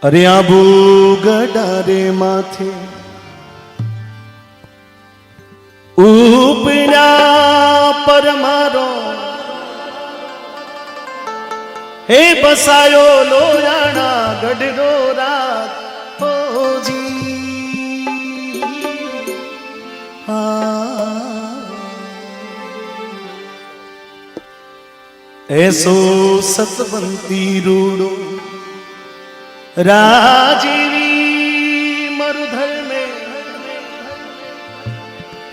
अरे आबू गडारे माथे उपड़ा पर मारो हे बसायो लोयाना गढ़ो रात हो जी। ऐसो सतवंती रूड़ो राजीवी मरुधर में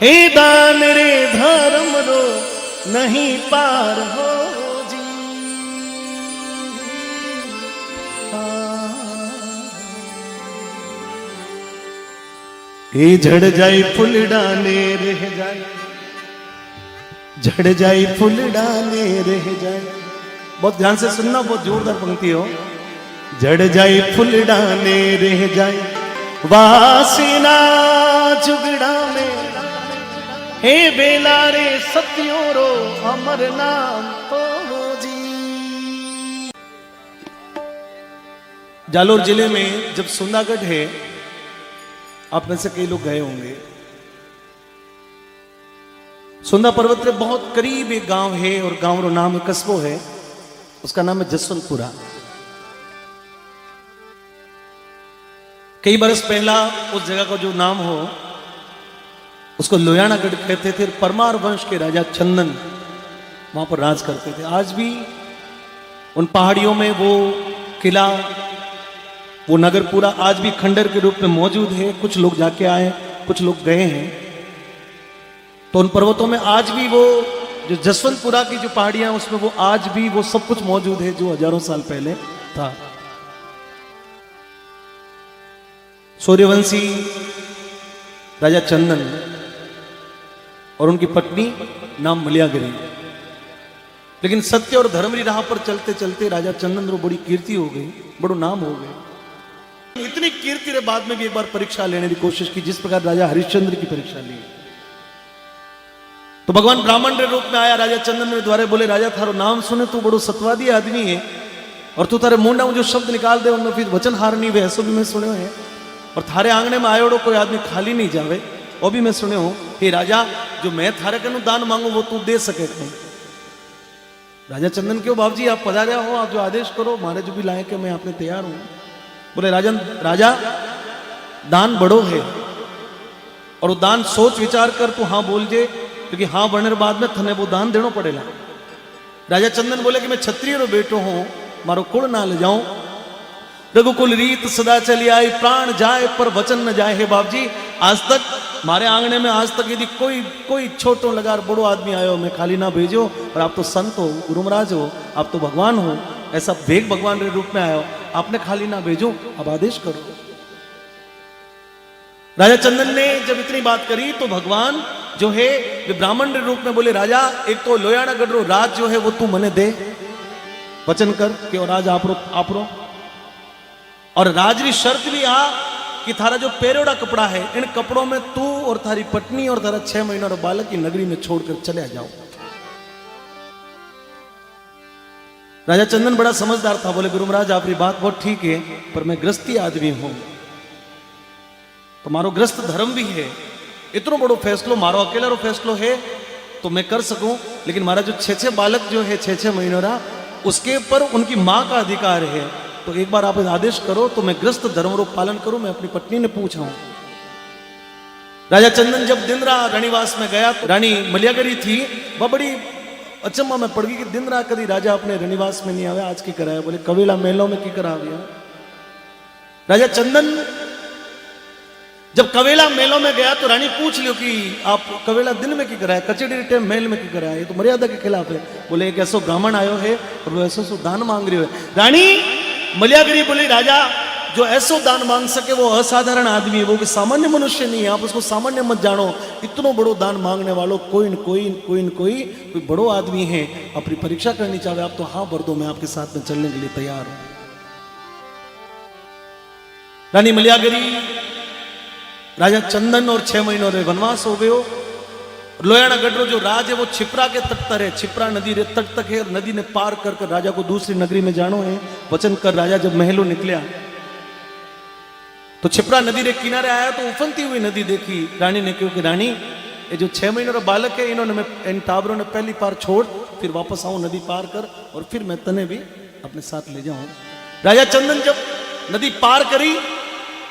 हे दान रे धर्म रो नहीं पार हो जी। ये झड़ जाए फुलडाने रह जाए, झड़ जाए फुलडाने रह जाए। बहुत ध्यान से सुनना, बहुत जोरदार पंक्ति हो। झड़ जाए फुलडाने रह जाए वासीना जुगड़ा में हे बेला रे सत्यों रो अमर नाम हो जी। जालोर जिले में जब सुंदागढ़ है, आप में से कई लोग गए होंगे। सुंदा पर्वत के बहुत करीब एक गांव है और गांव रो नाम कस्बो है, उसका नाम है जसवंतपुरा। कई बरस पहला उस जगह का जो नाम हो उसको लोयानागढ़ कहते थे। परमार वंश के राजा चंदन वहां पर राज करते थे। आज भी उन पहाड़ियों में वो किला, वो नगर पूरा आज भी खंडर के रूप में मौजूद है। कुछ लोग जाके आए, कुछ लोग गए हैं। तो उन पर्वतों में आज भी वो जो जसवंतपुरा की जो पहाड़ियां उसमें वो आज भी वो सब कुछ मौजूद है जो हजारों साल पहले था। सूर्यवंशी राजा चंदन और उनकी पत्नी नाम मलियागिरी। लेकिन सत्य और धर्म की राह पर चलते चलते राजा चंदन को बड़ी कीर्ति हो गई, बड़ो नाम हो गए। इतनी कीर्ति के बाद में भी एक बार परीक्षा लेने की कोशिश की, जिस प्रकार राजा हरिश्चंद्र की परीक्षा ली। तो भगवान ब्राह्मण के रूप में आया राजा चंदन के द्वारे, बोले राजा थारो नाम सुने तू बड़ो सत्वादी आदमी है और तू तारे मुंडा में जो शब्द निकाल दे उनमें फिर वचन हार नहीं वे, ऐसा भी मैं सुने है। और थारे आंगने में आयोड़ो कोई आदमी खाली नहीं जावे, वो भी मैं सुने हूं। हे राजा, जो मैं थारे कनु दान मांगू वो तू दे सके। राजा चंदन क्यों बाबू जी आप पधारे हो, आप जो आदेश करो, मारे जो भी लाए के मैं आपने तैयार हूं। बोले राजा दान बड़ो है और वो दान सोच विचार कर तू हाँ बोल जे, क्योंकि हाँ बढ़ने बाद में थने वो दान देना पड़ेगा। राजा चंदन बोले कि मैं क्षत्रिय रो बेटो हूं, मारो कुल ना ले जाऊं। रघुकुल रीत सदा चली आई, प्राण जाए पर वचन न जाए। हे बाप जी, आज तक मारे आंगने में आज तक यदि कोई छोटो लगा बड़ो आदमी आयो मैं खाली ना भेजो। और आप तो संत हो, गुरु महाराज हो, आप तो भगवान हो, ऐसा वेग भगवान के रूप में आयो, आपने खाली ना भेजो, अब आदेश करो। राजा चंदन ने जब इतनी बात करी तो भगवान जो है वे ब्राह्मण के रूप में बोले राजा, एक तो लोयानागढ़ रो राज जो है वो तू मने दे, वचन कर कि और राज आप रो। और राजरी शर्त भी आ कि थारा जो पेरोड़ा कपड़ा है, इन कपड़ों में तू और थारी पत्नी और थारा 6 महीना और बालक की नगरी में छोड़कर चले जाओ। राजा चंदन बड़ा समझदार था, बोले गुरु महाराज आपकी बात बहुत ठीक है, पर मैं गृहस्थी आदमी हूं, तो मारो गृहस्थ धर्म भी है। इतना बड़ो फैसलो मारो अकेला रो फैसलो है तो मैं कर सकूं, लेकिन मारा जो 6 बालक जो है 6 महीनों उसके ऊपर उनकी मां का अधिकार है। तो एक बार आप आदेश करो तो मैं गृहस्थ धर्म रो पालन करूं। मैं अपनी पत्नी ने पूछा हूं। राजा चंदन जब दिनरा रानीवास में गया तो रानी मलियागिरी थी, वह बड़ी अचंबा में पड़ गई कि दिनरा कभी राजा अपने रानीवास में नहीं आया, आज की कराया। बोले कवेला मेलों में की करा गया। राजा चंदन जब कवेला मेलों में गया तो रानी पूछ लियो कि आप कवेला दिन में की कराया, कचेड़ी टाइम मेल में की कराया, ये तो मर्यादा के खिलाफ है। बोले एक ऐसा ब्राह्मण आयो है और वो ऐसा दान मांग रही है। रानी मलियागिरी बोली राजा, जो ऐसो दान मांग सके वो असाधारण आदमी है, वो भी सामान्य मनुष्य नहीं है, आप उसको सामान्य मत जानो। इतनो बड़ो दान मांगने वालों कोई न कोई बड़ो आदमी है। अपनी परीक्षा करनी चाहे आप तो हाँ भर दो, मैं आपके साथ में चलने के लिए तैयार हूं। रानी मलियागिरी राजा चंदन और 6 महीनों रे वनवास हो गयो। लोयानागढ़ जो राज है वो छिपरा के तट पर है, छिपरा नदी रे तट तक है। और नदी ने पार कर राजा को दूसरी नगरी में जानो है। वचन कर राजा जब महलों निकलिया तो छिपरा नदी रे किनारे आया तो उफनती हुई नदी देखी। रानी ने कहा कि रानी ये जो 6 महीनों का बालक है इन्होंने मैं इन टाबरों ने पहली बार छोड़ फिर वापस आऊं नदी पार कर और फिर मैं तने भी अपने साथ ले जाऊं। राजा चंदन जब नदी पार करी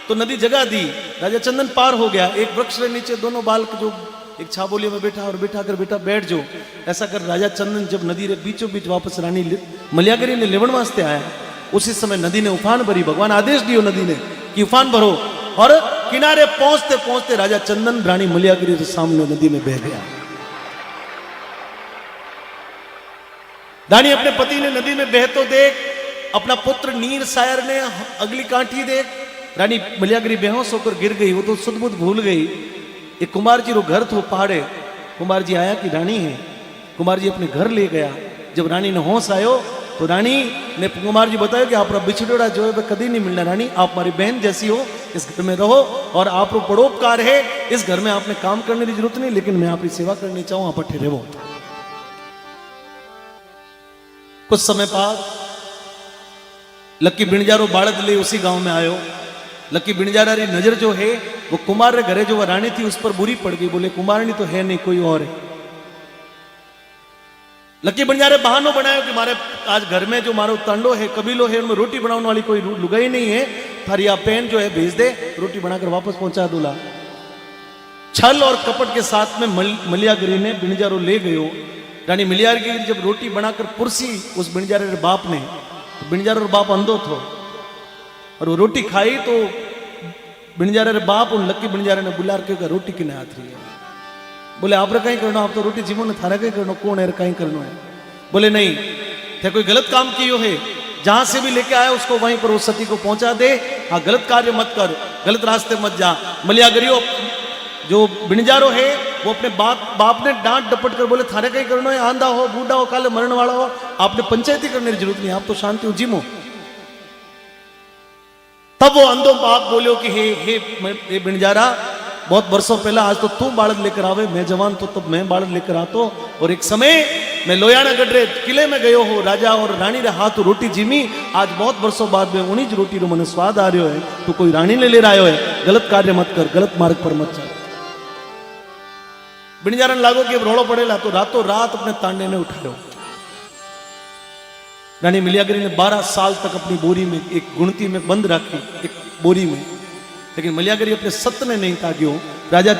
तो नदी जगह दी। राजा चंदन पार हो गया। एक वृक्ष के नीचे दोनों बालक जो एक छाबोलियों में बैठा और बैठा कर बेटा बैठ जो। ऐसा कर राजा चंदन जब नदी रे बीचों बीच वापस रानी मलियागरी ने लेवन वास्ते आया उसी समय नदी ने उफान भरी। भगवान आदेश दियो नदी ने कि उफान भरो और किनारे पहुंचते पहुंचते राजा चंदन रानी मलियागरी के सामने नदी में बह गया। रानी अपने पति ने नदी में बहतो देख अपना पुत्र नीर सायर ने अगली कांठी देख रानी मलियागरी बेहोश होकर गिर गई। वो तो सुध-बुध भूल गई। एक कुमार जी रो घर थो पहाड़े। कुमार जी आया कि रानी है। कुमार जी अपने घर ले गया। जब रानी ने होश आयो तो रानी ने कुमार जी बताया कि आप बिछड़ोड़ा जो है कभी नहीं मिलना। रानी आप हमारी बहन जैसी हो, इस घर में रहो और आप परोपकार है। इस घर में आपने काम करने की जरूरत नहीं, लेकिन मैं आपकी सेवा करनी चाहूं, आप ठहरे रहो। कुछ समय बाद लक्की बिणजारो बाड़द ले उसी गांव में आयो। लक्की बिणजारा री नजर जो है वो कुमार रे घरे जो वो रानी थी उस पर बुरी पड़ गई। बोले कुमारनी तो है नहीं, कोई और है। लक्की बिणजारे बहानो बनायो कि मारे आज घर में जो मारो तांडो है कबीलो है उनमें रोटी बनाने वाली कोई लुगाई नहीं है। थारी आप पेन जो है भेज दे, रोटी बनाकर वापस पहुंचा दूला। छल और कपट के साथ में मलियागिरी ने बिणजारो ले गयो। रानी मलियागिरी जब रोटी बनाकर पुरसी उस बिणजारे रे बाप ने, तो बिणजारे रो बाप अंधो थो और वो रोटी खाई तो बिणजारे रे बाप उन लक्की बिणजारे ने बुलार के रोटी किने हाथ रही है। बोले आप कहीं करना, आप तो रोटी जीवो ने थारा कहीं करना, कौन है कहीं करना है। बोले नहीं, थे कोई गलत काम कियो है, जहां से भी लेके आया उसको वहीं पर उस सती को पहुंचा दे। हाँ गलत कार्य मत कर, गलत रास्ते मत जा। मलियागरियो जो बिणजारो है वो अपने बाप ने डांट डपट कर बोले थारे कहीं करना है, आंधा हो बूढ़ा हो काले मरण वाला हो, आपने पंचायती करने की जरूरत नहीं, आप तो शांति हो जीमो। तब वो अंधो बाप बोलो कि हे बिणजारा बहुत वर्षों पहला आज तो तू बाड़द लेकर आवे, मैं जवान तो तब मैं बाड़द लेकर आतो। और एक समय मैं लोयाना गढ़रे किले में गयो हो, राजा और रानी रे हाथ रोटी जीमी, आज बहुत वर्षों बाद में उन्हीं रोटी रो मने स्वाद आ रहा है। तू कोई रानी ने ले आयो है, गलत कार्य मत कर, गलत मार्ग पर मत चल। बिणजारन लागो कि रोड़ो पड़ेला तो रातों रात अपने तांडे ने उठायो। रानी मलियागरी ने 12 साल तक अपनी बोरी में एक गुणती में बंद रखी, एक बोरी में, लेकिन मलियागरी अपने सत्य ने नहीं त्याग्यो। राजा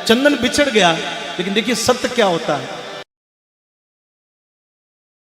चंदन बिछड़ गया, लेकिन देखिए सत्य क्या होता है।